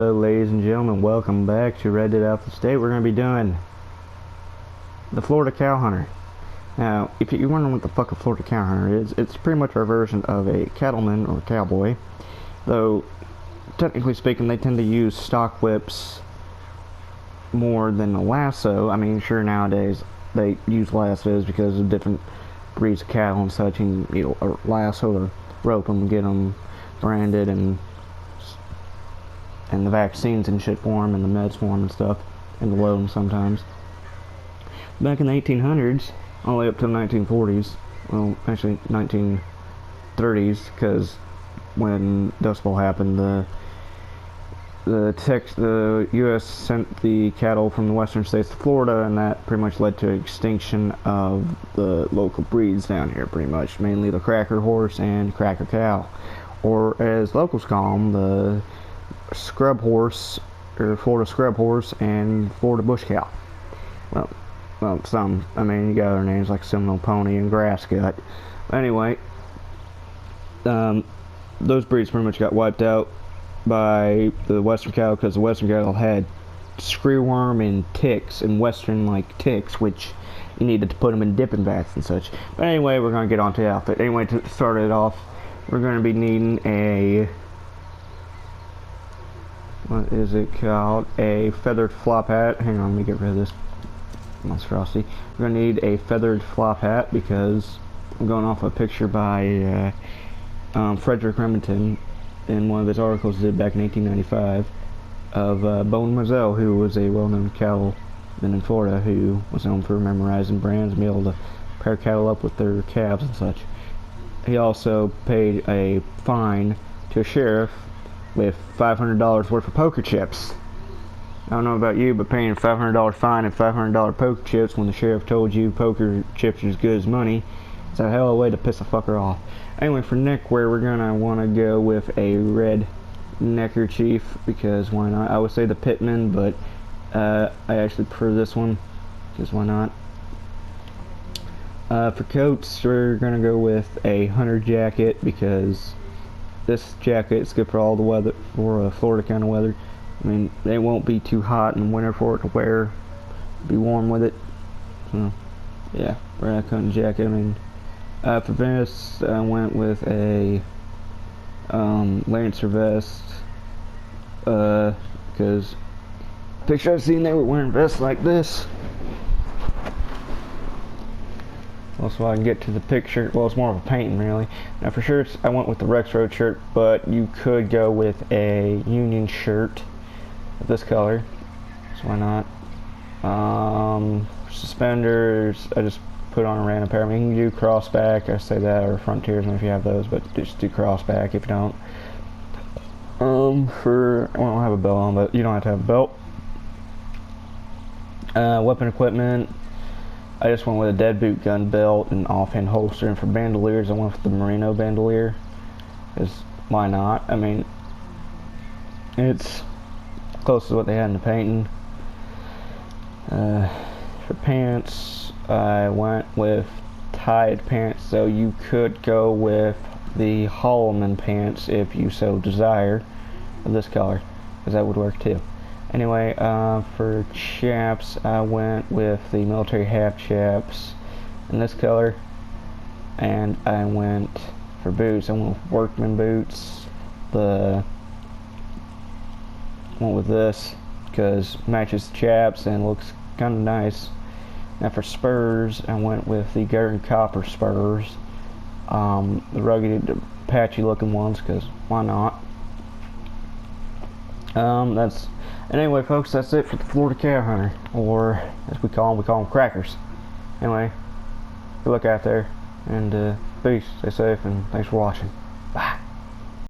Hello, ladies and gentlemen, welcome back to Red Dead Alpha State. We're going to be doing the Florida Cowhunter. Now, if you're wondering what the fuck a Florida Cowhunter is, it's pretty much our version of a cattleman or cowboy. Though, technically speaking, they tend to use stock whips more than a lasso. I mean, sure, nowadays they use lassos because of different breeds of cattle and such, and a lasso to rope them, get them branded, and the vaccines and shit for them, and the meds for them and stuff, and the load them sometimes. Back in the 1800s, all the way up to the 1940s, well, actually 1930s, because when Dust Bowl happened, the U.S. sent the cattle from the western states to Florida, and that pretty much led to extinction of the local breeds down here, pretty much, mainly the cracker horse and cracker cow, or as locals call them, the scrub horse, or Florida scrub horse, and Florida bush cow. Well, some. I mean, you got other names like Seminole pony and grass gut. Anyway, those breeds pretty much got wiped out by the western cow because the western cow had screwworm and ticks, and western like ticks, which you needed to put them in dipping baths and such. But anyway, we're gonna get on to the outfit. Anyway, to start it off, we're gonna be needing a, what is it called? A feathered flop hat. Hang on, let me get rid of this monstrosity. We're going to need a feathered flop hat because I'm going off a picture by Frederick Remington in one of his articles he did back in 1895 of Bone Moselle, who was a well-known cattleman in Florida who was known for memorizing brands and being able to pair cattle up with their calves and such. He also paid a fine to a sheriff with $500 worth of poker chips. I don't know about you, but paying a $500 fine and $500 poker chips when the sheriff told you poker chips are as good as money is a hell of a way to piss a fucker off. Anyway, for neckwear, we're gonna want to go with a red neckerchief because why not? I would say the Pittman, but I actually prefer this one because why not? For coats, we're gonna go with a hunter jacket because this jacket is good for all the weather, for Florida kind of weather. I mean, it won't be too hot in winter for it to wear. Be warm with it. So, yeah, red hunting jacket. I mean, for vest, I went with a Lancer vest because picture I've seen they were wearing vests like this. Also, I can get to the picture. Well, it's more of a painting, really. Now, for shirts, I went with the Rex Road shirt, but you could go with a Union shirt of this color. So why not? Suspenders, I just put on a random pair. I mean, you can do crossback, I say that, or frontiers if you have those, but just do crossback if you don't. I don't have a belt on, but you don't have to have a belt. Weapon equipment, I just went with a dead boot gun belt and offhand holster, and for bandoliers I went with the Merino bandolier, because why not? I mean, it's close to what they had in the painting. For pants, I went with tied pants, so you could go with the Holloman pants if you so desire, of this color, because that would work too. Anyway, for chaps, I went with the military half chaps in this color, and I went for boots. I went with workman boots. Went with this because matches the chaps and looks kind of nice. Now for spurs, I went with the Garden Copper spurs, the rugged, patchy looking ones, because why not? Anyway, folks, that's it for the Florida Cowhunter, or as we call them crackers. Anyway, good luck out there, and peace, stay safe, and thanks for watching.